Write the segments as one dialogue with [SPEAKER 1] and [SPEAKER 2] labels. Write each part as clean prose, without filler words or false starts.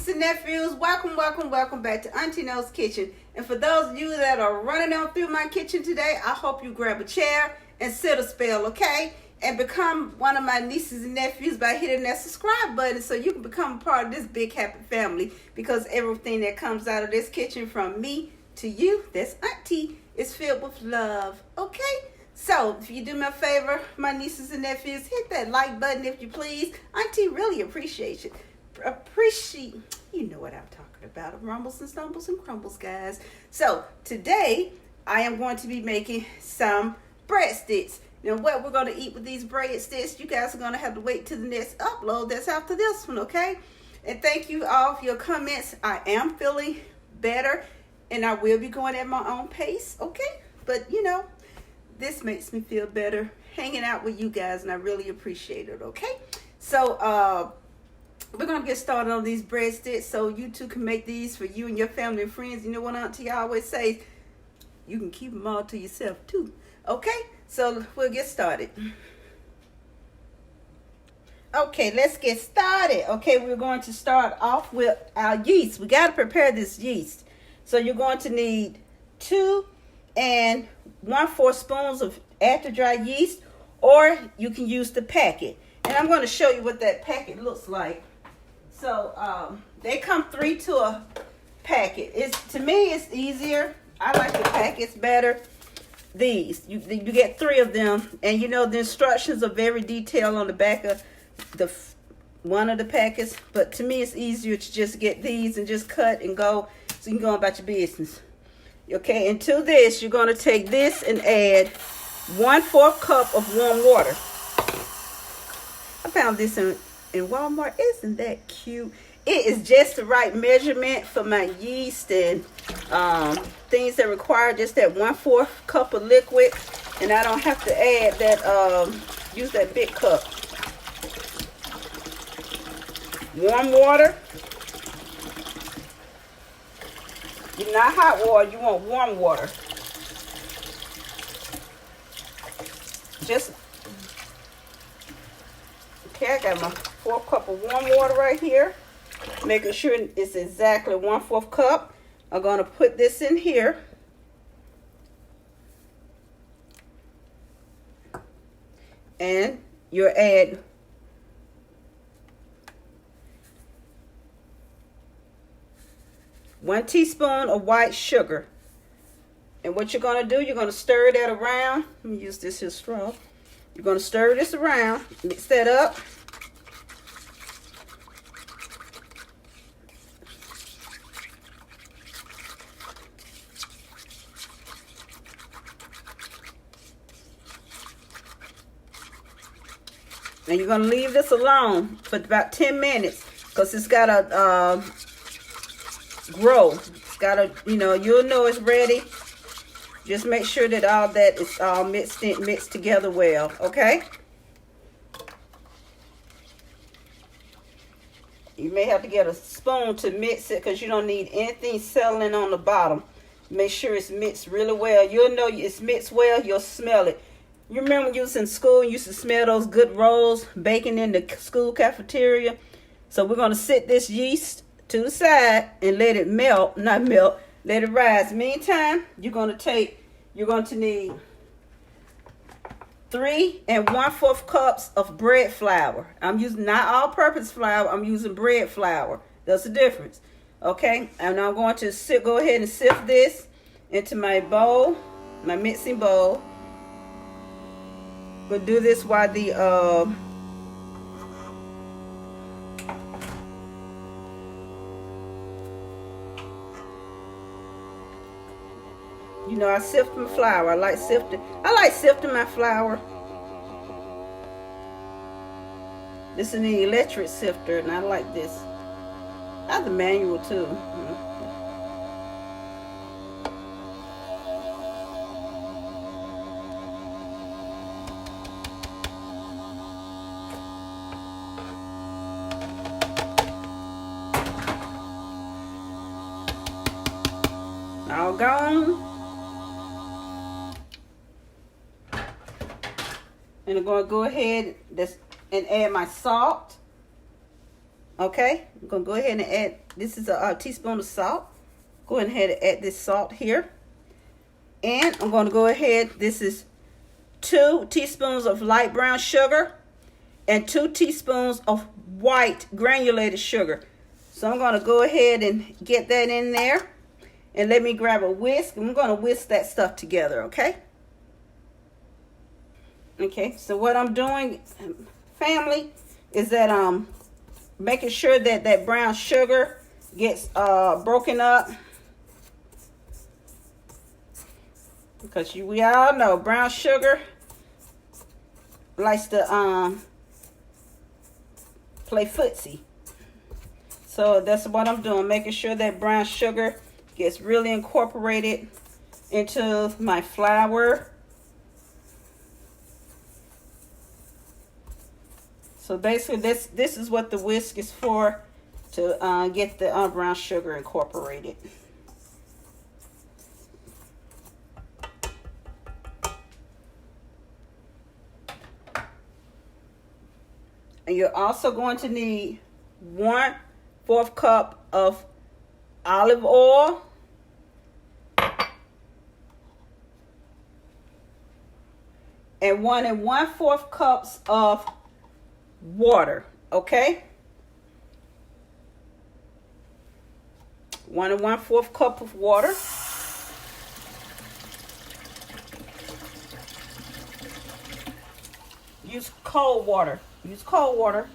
[SPEAKER 1] nieces and nephews, welcome back to Auntie No's Kitchen. And for those of you that are running on through my kitchen today, I hope you grab a chair and sit a spell, okay? And become one of my nieces and nephews by hitting that subscribe button so you can become a part of this big happy family, because everything that comes out of this kitchen from me to you, that's Auntie, is filled with love, okay? So, if you do me a favor, my nieces and nephews, hit that like button if you please. Auntie really appreciates it. You know what I'm talking about. Rumbles and stumbles and crumbles, guys. So, today, I am going to be making some breadsticks. Now, what we're going to eat with these breadsticks, you guys are going to have to wait till the next upload. That's after this one, okay? And thank you all for your comments. I am feeling better, and I will be going at my own pace, okay? But, you know, this makes me feel better hanging out with you guys, and I really appreciate it, okay? So, we're going to get started on these breadsticks so you two can make these for you and your family and friends. You know what Auntie always says? You can keep them all to yourself, too. Okay? So, we'll get started. Okay, let's get started. Okay, we're going to start off with our yeast. We got to prepare this yeast. So, you're going to need 2 and 1/4 spoons of after dry yeast, or you can use the packet. And I'm going to show you what that packet looks like. So they come 3 to a packet. To me it's easier. I like the packets better. These you get 3 of them, and you know the instructions are very detailed on the back of one of the packets. But to me it's easier to just get these and just cut and go, so you can go about your business. Okay, and to this, you're going to take this and add 1/4 cup of warm water. I found this in Walmart. Isn't that cute? It is just the right measurement for my yeast and things that require just that 1/4 cup of liquid. And I don't have to add that, use that big cup. Warm water. Not hot water, you want warm water. Okay, I got my 4 cup of warm water right here. Making sure it's exactly 1/4 cup. I'm going to put this in here. And you'll add 1 teaspoon of white sugar. And what you're going to do, you're going to stir that around. Let me use this here straw. You're going to stir this around, mix that up. And you're going to leave this alone for about 10 minutes because it's got to grow. It's got to, you'll know it's ready. Just make sure that all that is all mixed together well, okay? You may have to get a spoon to mix it because you don't need anything settling on the bottom. Make sure it's mixed really well. You'll know it's mixed well, you'll smell it. You remember when you was in school, you used to smell those good rolls baking in the school cafeteria? So we're going to sit this yeast to the side and let it melt, not melt, let it rise. Meantime, you're going to need 3 and 1/4 cups of bread flour. I'm using not all-purpose flour, I'm using bread flour. That's the difference. Okay, and I'm going to go ahead and sift this into my bowl, my mixing bowl. We'll do this while the I sift my flour. I like sifting my flour. This is an electric sifter, and I like this. I have the manual too. All gone. And I'm going to go ahead and add my salt. Okay, I'm gonna go ahead and add, this is a teaspoon of salt. Go ahead and add this salt here. And I'm gonna go ahead, this is 2 teaspoons of light brown sugar and 2 teaspoons of white granulated sugar. So I'm gonna go ahead and get that in there. And let me grab a whisk. I'm gonna whisk that stuff together, okay? Okay, so what I'm doing, family, is that making sure that that brown sugar gets broken up, because we all know brown sugar likes to play footsie. So that's what I'm doing, making sure that brown sugar gets really incorporated into my flour. So basically, this is what the whisk is for, to get the brown sugar incorporated. And you're also going to need 1/4 cup of olive oil, and 1 1/4 cups of water, okay? 1 1/4 cup of water. Use cold water. Use cold water.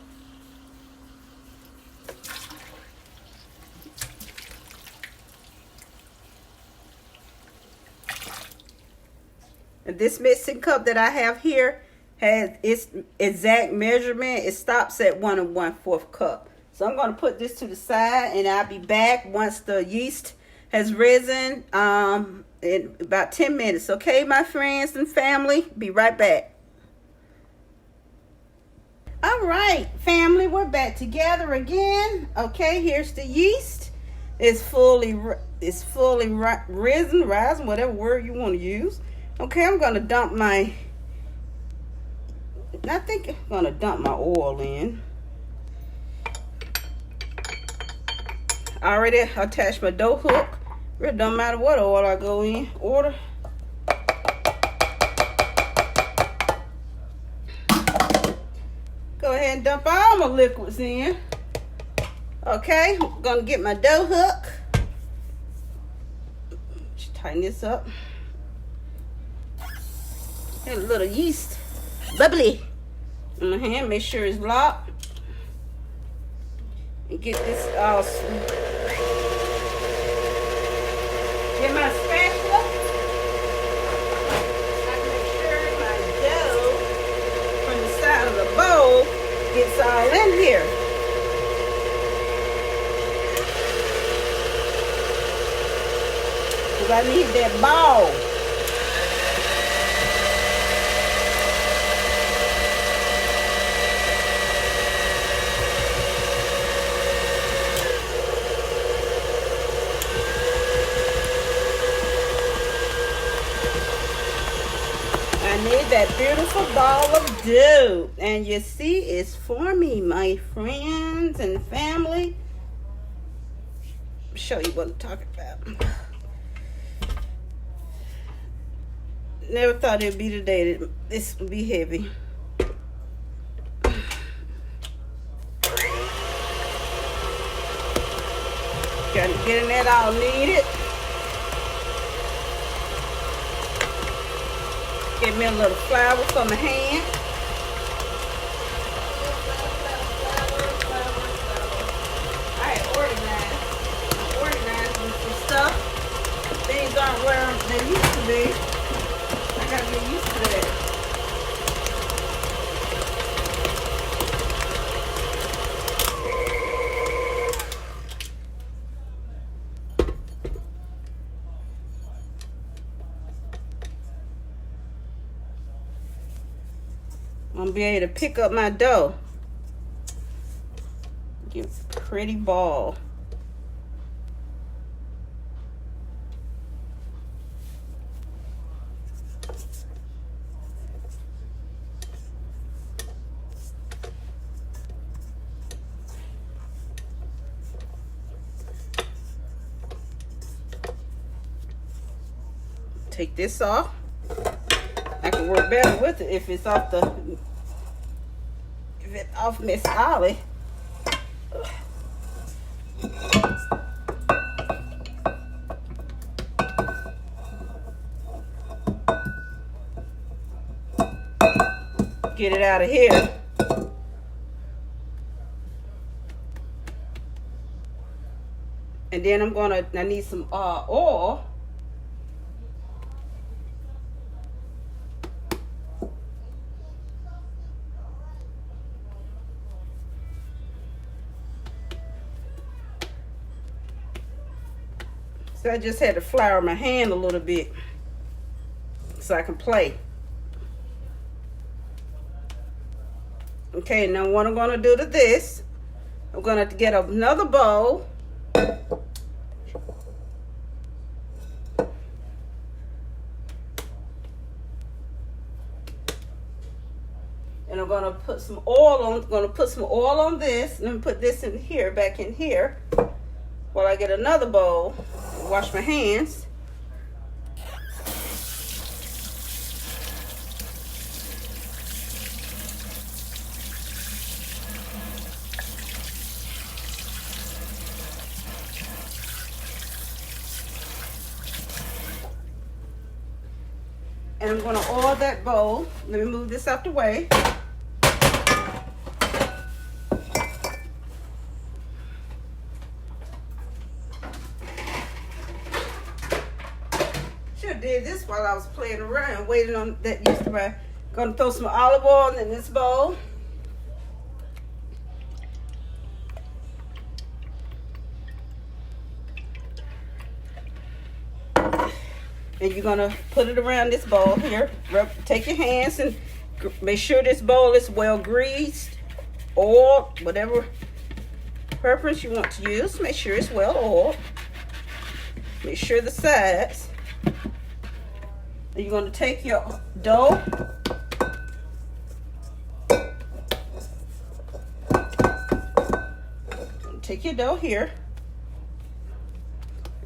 [SPEAKER 1] And this mixing cup that I have here has its exact measurement. It stops at 1 1/4 cup. So I'm going to put this to the side, and I'll be back once the yeast has risen in about 10 minutes. Okay, my friends and family, be right back. All right, family, we're back together again. Okay, here's the yeast. It's fully risen, rising, whatever word you want to use. Okay, I'm going to dump my, I think I'm going to dump my oil in. I already attached my dough hook. It don't matter what oil I go in. Order. Go ahead and dump all my liquids in. Okay, I'm going to get my dough hook. Just tighten this up. And a little yeast, bubbly, in my hand. Make sure it's locked. And get this all sweet. Get my spatula. I can make sure my dough from the side of the bowl gets all in here. Because I need that ball. I need that beautiful ball of dough. And you see, it's for me, my friends and family. Show you what I'm talking about. Never thought it'd be the day that this would be heavy. Got to get in that all needed. Get me a little flour for my hand. I organized with some stuff. Things aren't where they used to be. I gotta get used to that. I'm gonna be able to pick up my dough. Get a pretty ball. take this off. I can work better with it if it's off Miss Ollie. Get it out of here. And then I need some oil. So I just had to flour my hand a little bit so I can play. Okay, now what I'm going to do to this, I'm going to get another bowl. And I'm going to put some oil on. I'm going to put some oil on this. Let me put this in here, back in here, while I get another bowl. Wash my hands. And I'm going to oil that bowl. Let me move this out the way. Should have did this while I was playing around, waiting on that used to be. Going to throw some olive oil in this bowl. And you're going to put it around this bowl here. Take your hands and make sure this bowl is well greased, oiled, whatever preference you want to use. Make sure it's well oiled. Make sure the sides. And you're going to take your dough. Take your dough here.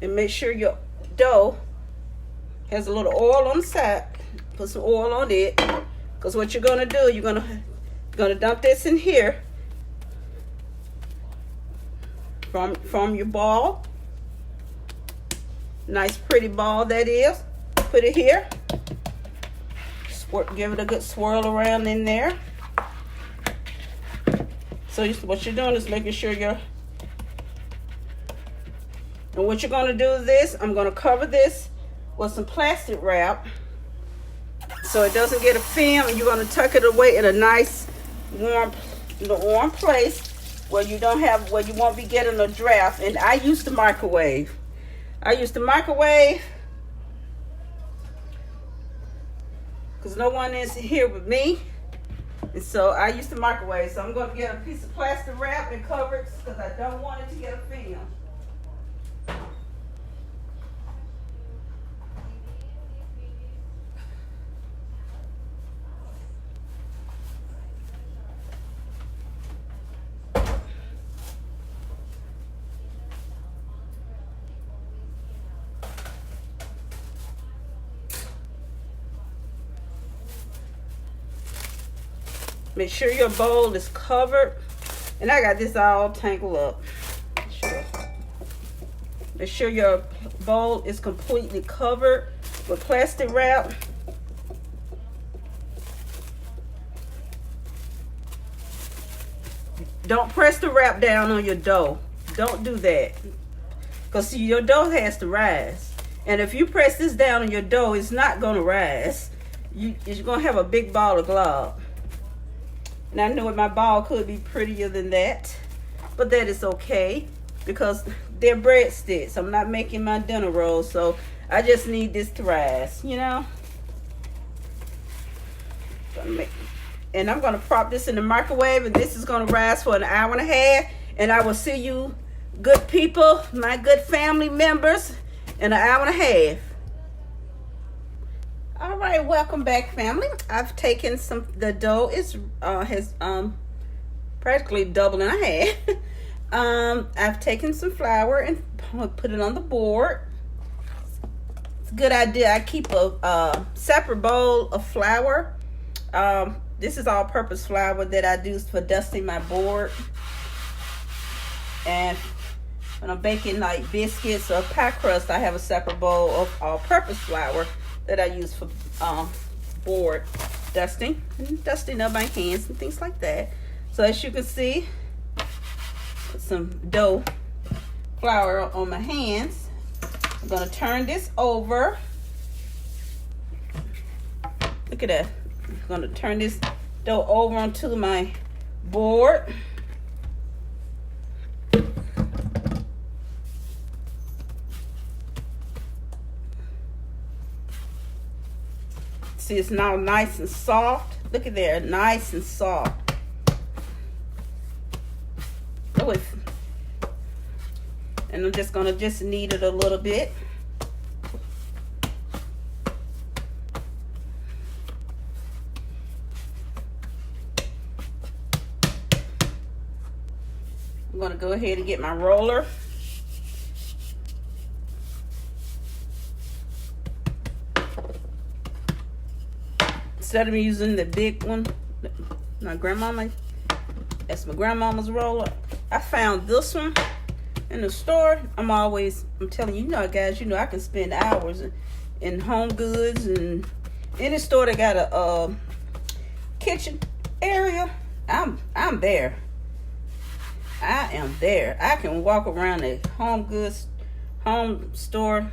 [SPEAKER 1] And make sure your dough has a little oil on the side. Put some oil on it, because what you're gonna do, you're gonna dump this in here from your ball. Nice pretty ball that is. Put it here. Give it a good swirl around in there. So what you're doing is making sure and what you're gonna do is this. I'm gonna cover this with some plastic wrap so it doesn't get a film, and you're going to tuck it away in a nice warm place where you won't be getting a draft. And I use the microwave. Because no one is here with me, and so I use the microwave. So I'm going to get a piece of plastic wrap and cover it because I don't want it to get a film. Make sure your bowl is covered. And I got this all tangled up. Make sure your bowl is completely covered with plastic wrap. Don't press the wrap down on your dough. Don't do that. Because see, your dough has to rise. And if you press this down on your dough, it's not going to rise. You're going to have a big ball of glob. And I know my ball could be prettier than that, but that is okay because they're breadsticks. I'm not making my dinner rolls, so I just need this to rise, you know. And I'm going to prop this in the microwave, and this is going to rise for an hour and a half. And I will see you, good people, my good family members, in an hour and a half. All right, welcome back, family. I've taken the dough is has practically doubled in half. I've taken some flour and put it on the board. it's a good idea. I keep a separate bowl of flour. This is all-purpose flour that I use for dusting my board. And when I'm baking like biscuits or pie crust, I have a separate bowl of all-purpose flour that I use for board dusting and dusting up my hands and things like that. So as you can see, put some dough flour on my hands. I'm gonna turn this over. Look at that. I'm gonna turn this dough over onto my board. See, it's now nice and soft. Look at there, nice and soft. Oh, and I'm just gonna knead it a little bit. I'm gonna go ahead and get my roller. Instead of using the big one, my that's my grandmama's roller. I found this one in the store. I'm telling you, guys, I can spend hours in Home Goods and any store that got a kitchen area. I'm there. I am there. I can walk around a home store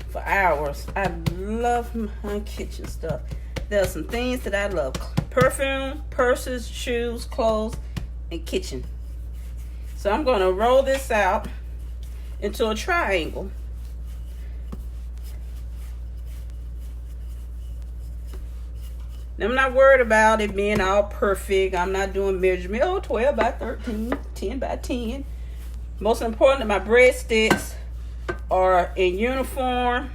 [SPEAKER 1] for hours. I love my kitchen stuff. There are some things that I love: perfume, purses, shoes, clothes, and kitchen. So I'm going to roll this out into a triangle. Now, I'm not worried about it being all perfect. I'm not doing measurement. 12 by 13, 10 by 10. Most important, my breadsticks are in uniform.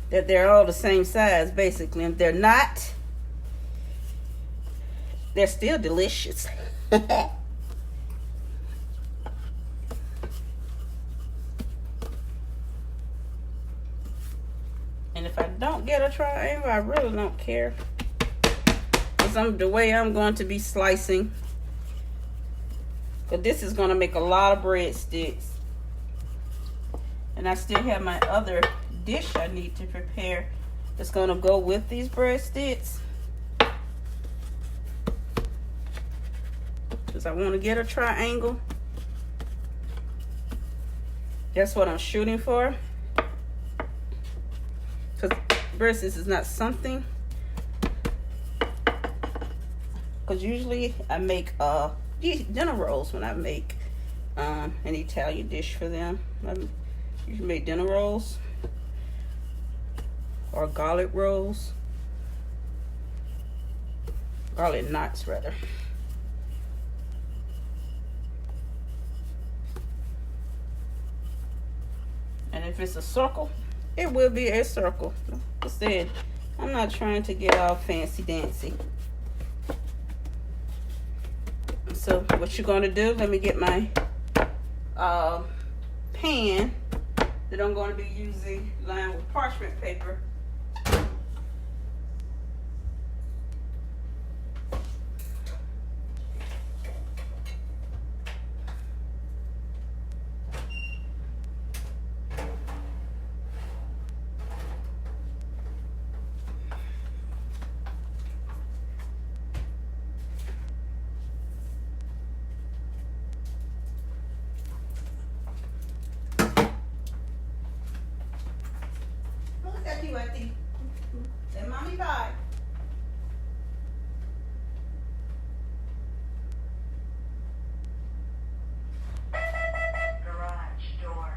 [SPEAKER 1] That they're all the same size, basically. If they're not, they're still delicious. And if I don't get a triangle, I really don't care. Because the way I'm going to be slicing. But this is going to make a lot of breadsticks. And I still have my other dish I need to prepare that's going to go with these breadsticks. Because I want to get a triangle. That's what I'm shooting for. Because breadsticks is not something. Because usually I make dinner rolls when I make an Italian dish for them. I usually make dinner rolls. Or garlic rolls. Garlic knots, rather. And if it's a circle, it will be a circle. Like I said, I'm not trying to get all fancy dancy. So what you're going to do, let me get my pan that I'm going to be using lined with parchment paper. Say mommy bye.
[SPEAKER 2] Garage door.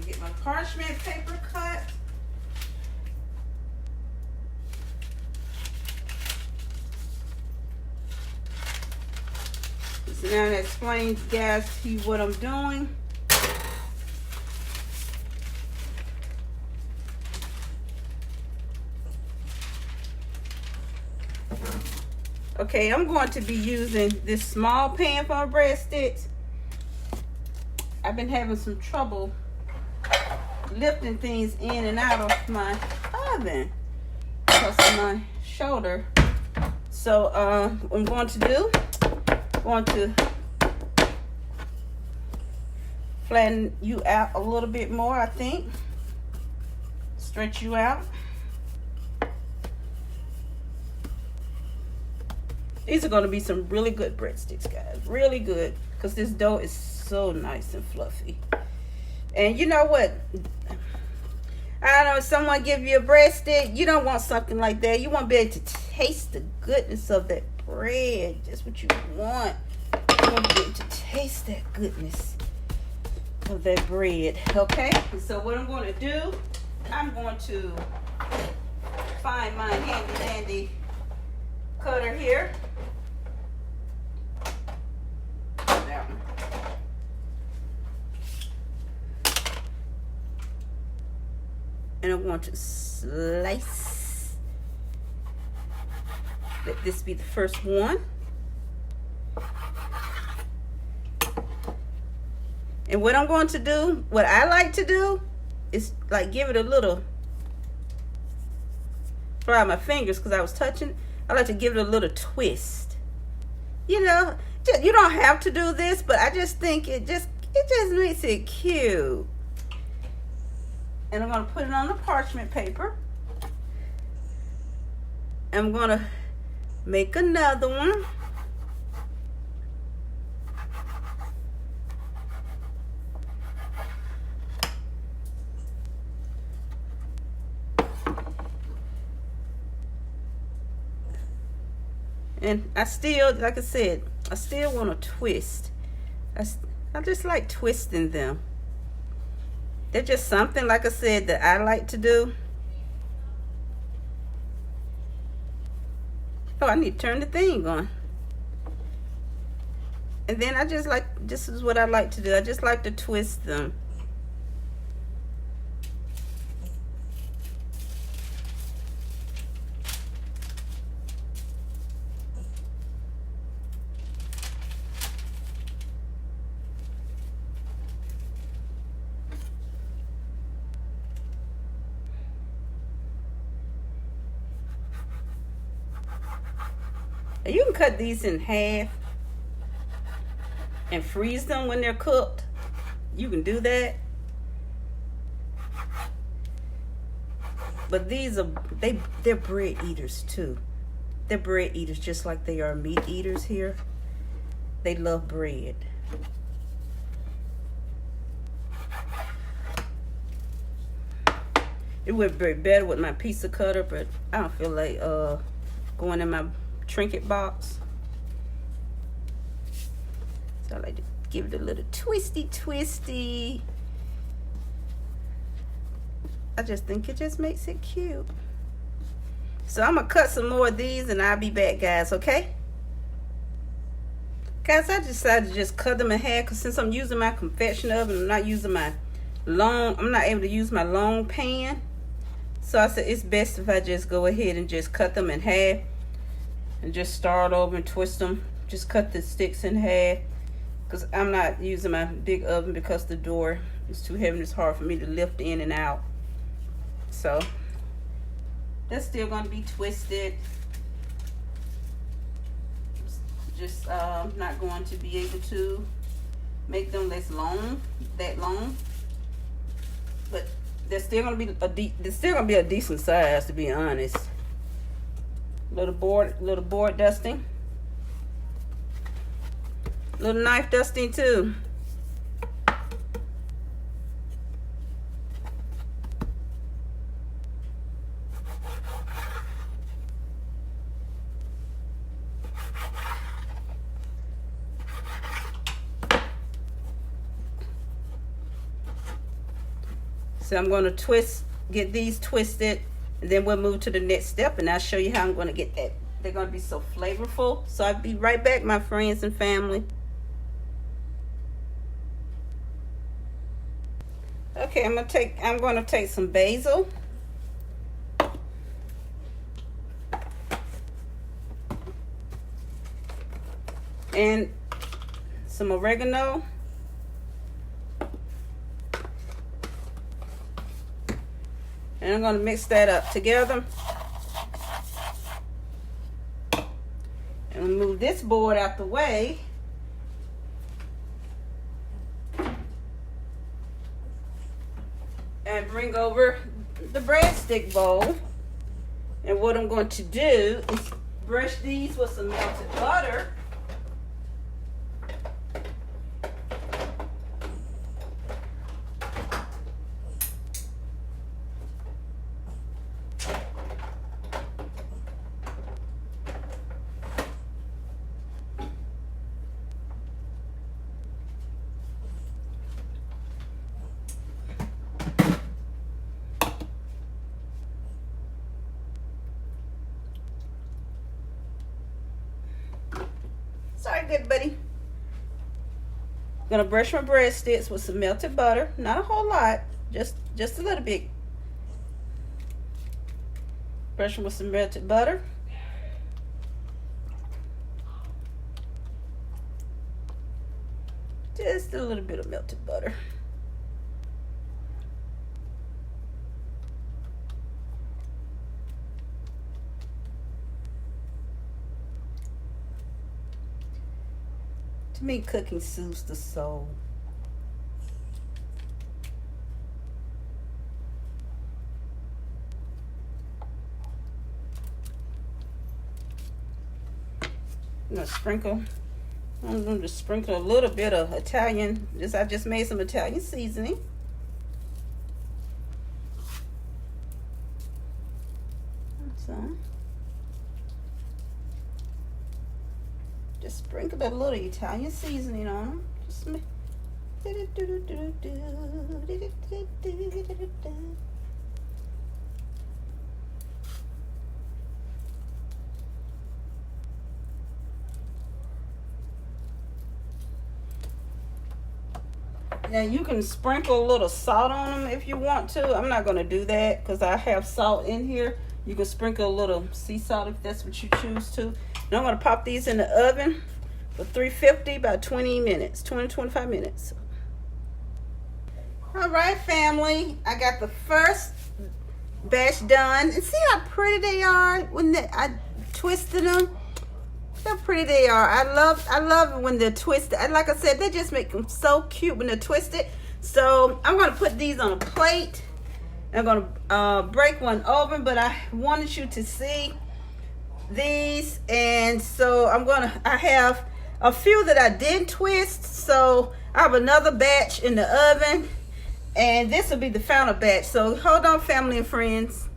[SPEAKER 1] Get my parchment paper cut. So now that explains, guys, to you what I'm doing. Okay, I'm going to be using this small pan for my breadsticks. I've been having some trouble lifting things in and out of my oven because of my shoulder. So what I'm going to do, I'm going to flatten you out a little bit more, I think. Stretch you out. These are going to be some really good breadsticks, guys. Really good. Because this dough is so nice and fluffy. And you know what? I don't know, if someone give you a breadstick, you don't want something like that. You want to be able to taste the goodness of that bread. Just what you want. You want to be able to taste that goodness of that bread. Okay? And so what I'm going to do, I'm going to find my handy dandy cutter here. That one. And I'm going to slice. Let this be the first one. And what I'm going to do, what I like to do, is like give it a little, fry my fingers because I was touching. I like to give it a little twist. You know, you don't have to do this, but I just think it just makes it cute. And I'm going to put it on the parchment paper. I'm going to make another one. And I still, like I said, I still want to twist. I just like twisting them. They're just something, like I said, that I like to do. Oh, I need to turn the thing on. And then I just like, this is what I like to do. I just like to twist them. You can cut these in half and freeze them when they're cooked. You can do that. But these are, they're bread eaters too. They're bread eaters just like they are meat eaters here. They love bread. It would be better with my pizza cutter, but I don't feel like going in my trinket box. So I like to give it a little twisty. I just think it just makes it cute. So I'm gonna cut some more of these and I'll be back, guys, okay? Guys, I decided to just cut them in half because since I'm using my convection oven, I'm not able to use my long pan. So I said it's best if I just go ahead and just cut them in half and just start over and twist them. Just cut the sticks in half because I'm not using my big oven because the door is too heavy and it's hard for me to lift in and out. So that's still going to be twisted. Just not going to be able to make them that long, but they're still going to be a decent size, to be honest. Little board dusting, little knife dusting too. So I'm going to get these twisted, and then we'll move to the next step, and I'll show you how I'm going to get that. They're going to be so flavorful. So I'll be right back, my friends and family. Okay, I'm going to take some basil. And some oregano. And I'm going to mix that up together. And move this board out the way. And bring over the breadstick bowl. And what I'm going to do is brush these with some melted butter. Sorry, good buddy. I'm gonna brush my breadsticks with some melted butter. Not a whole lot, just a little bit. Brush them with some melted butter. Just a little bit of melted butter. To me, cooking soothes the soul. I'm gonna sprinkle. I'm going to sprinkle a little bit of Italian. I just made some Italian seasoning. So just sprinkle a little Italian seasoning on them. Just now you can sprinkle a little salt on them if you want to. I'm not going to do that because I have salt in here. You can sprinkle a little sea salt if that's what you choose to. Now I'm going to pop these in the oven for 350 about 25 minutes. All right, family. I got the first batch done. And see how pretty they are when I twisted them? How pretty they are. I love it when they're twisted. And like I said, they just make them so cute when they're twisted. So I'm going to put these on a plate. I'm going to break one open, but I wanted you to see these. And so I have a few that I didn't twist. So I have another batch in the oven. And this will be the final batch. So hold on, family and friends.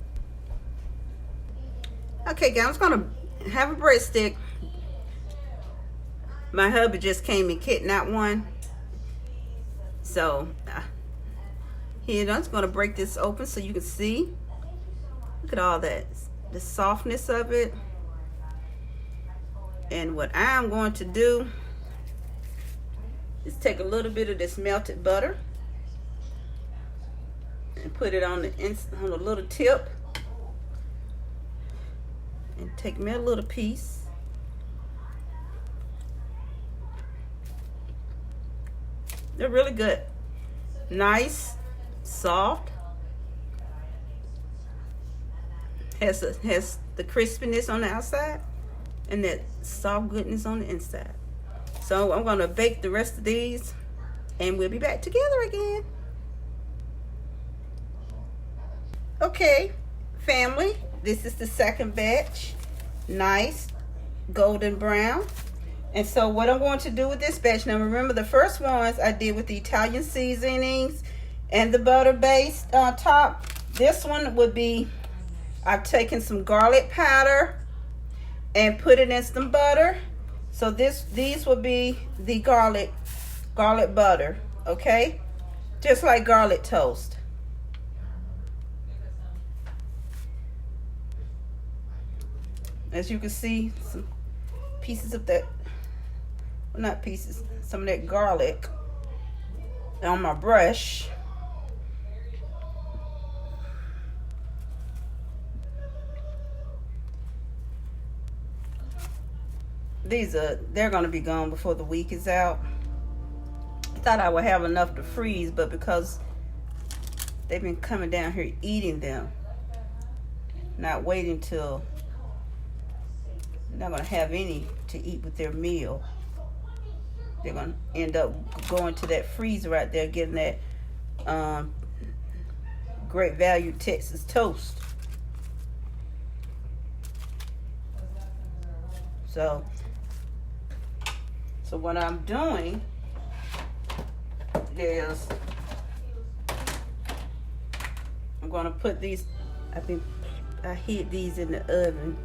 [SPEAKER 1] Okay, guys, I'm going to have a breadstick. My hubby just came and kidnapped one. So here, I'm just going to break this open so you can see. Look at all that. The softness of it. And what I'm going to do is take a little bit of this melted butter and put it on the little tip. And take me a little piece. They're really good. Nice, soft. Has the crispiness on the outside and that soft goodness on the inside. So I'm going to bake the rest of these and we'll be back together again. Okay, family, this is the second batch. Nice, golden brown. And so what I'm going to do with this batch, now remember the first ones I did with the Italian seasonings and the butter based top. This one would be, I've taken some garlic powder and put it in some butter. So these will be the garlic butter, okay? Just like garlic toast. As you can see, some pieces of that, well, not pieces, some of that garlic on my brush. They're gonna be gone before the week is out. I thought I would have enough to freeze, but because they've been coming down here eating them, not waiting till, they're not gonna have any to eat with their meal. They're gonna end up going to that freezer right there, getting that great value Texas toast. So what I'm doing is I'm gonna put these, I hid these in the oven.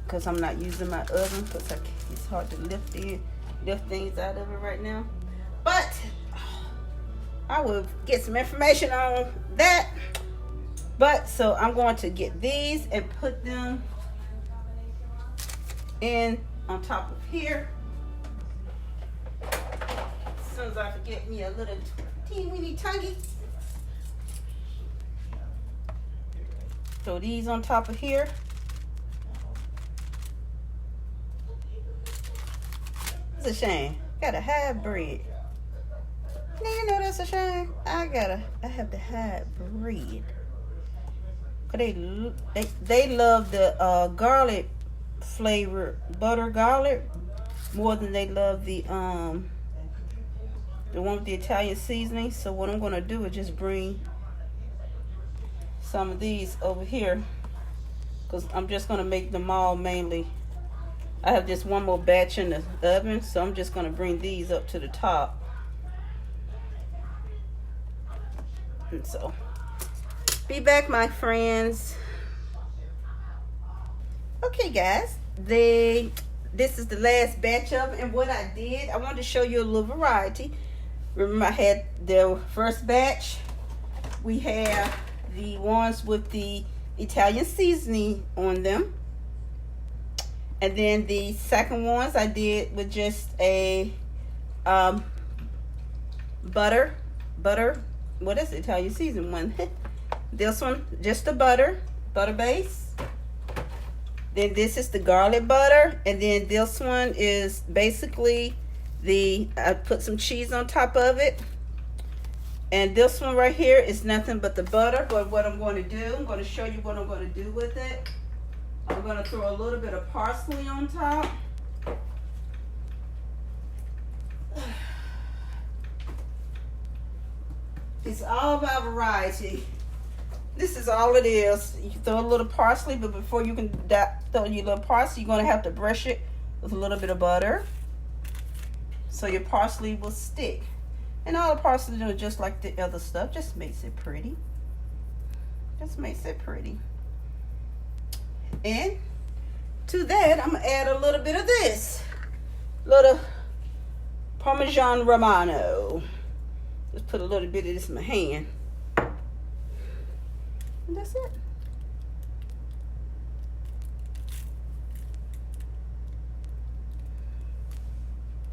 [SPEAKER 1] Because I'm not using my oven because it's hard to lift things out of it right now. But I will get some information on that. But so I'm going to get these and put them in on top of here. As soon as I forget me a little teeny weeny tonguey. Throw these on top of here. It's a shame. Gotta hide bread. Now you know that's a shame. I have to hide bread. Cause they love the garlic flavor, butter garlic, more than they love the one with the Italian seasoning. So what I'm gonna do is just bring some of these over here, because I'm just gonna make them all mainly. I have just one more batch in the oven, so I'm just gonna bring these up to the top. And so be back, my friends. Okay, guys, this is the last batch of it, and what I did, I wanted to show you a little variety. Remember, I had the first batch. We have the ones with the Italian seasoning on them, and then the second ones I did with just a butter. What is it? Italian seasoning one? This one, just the butter base. Then this is the garlic butter, and then this one is basically I put some cheese on top of it. And this one right here is nothing but the butter. But what I'm going to do, I'm going to show you what I'm going to do with it. I'm going to throw a little bit of parsley on top. It's all about variety. This is all it is. You can throw a little parsley, but before you can throw your little parsley, you're going to have to brush it with a little bit of butter so your parsley will stick. And all the parsley do is just like the other stuff, just makes it pretty. Just makes it pretty. And to that, I'm going to add a little bit of this. Little Parmesan Romano. Just put a little bit of this in my hand. And that's it.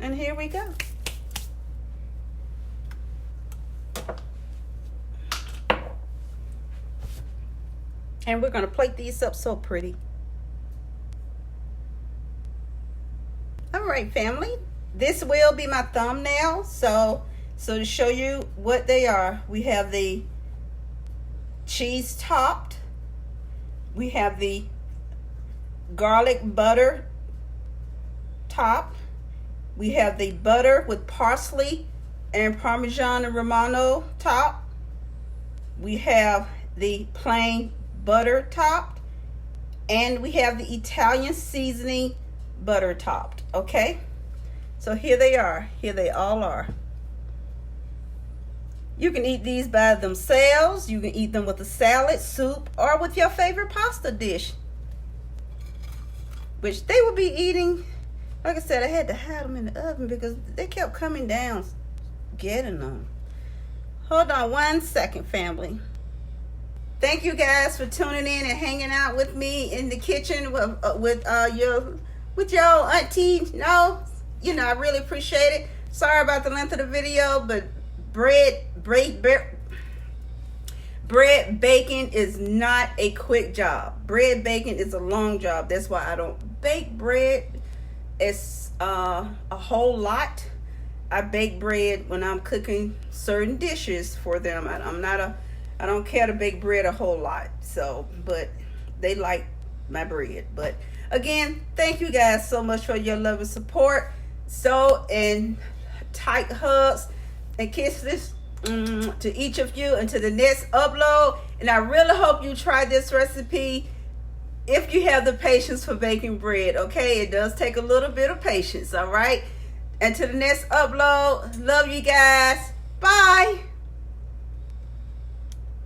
[SPEAKER 1] And here we go. And we're going to plate these up so pretty. All right, family. This will be my thumbnail. So to show you what they are, we have the cheese topped. We have the garlic butter top. We have the butter with parsley and Parmesan and Romano top. We have the plain butter topped, and we have the Italian seasoning butter topped. Okay, so here they are. Here they all are. You can eat these by themselves. You can eat them with a salad, soup, or with your favorite pasta dish, which they will be eating. Like I said, I had to hide them in the oven because they kept coming down getting them. Hold on one second, family. Thank you guys for tuning in and hanging out with me in the kitchen with your auntie. No, I really appreciate it. Sorry about the length of the video, but bread baking is not a quick job. Bread baking is a long job. That's why I don't bake bread. It's a whole lot. I bake bread when I'm cooking certain dishes for them. I don't care to bake bread a whole lot. So, but they like my bread. But again, thank you guys so much for your love and support. So, and tight hugs and kisses to each of you until the next upload. And I really hope you try this recipe if you have the patience for baking bread. Okay, it does take a little bit of patience. All right, until the next upload, love you guys. Bye.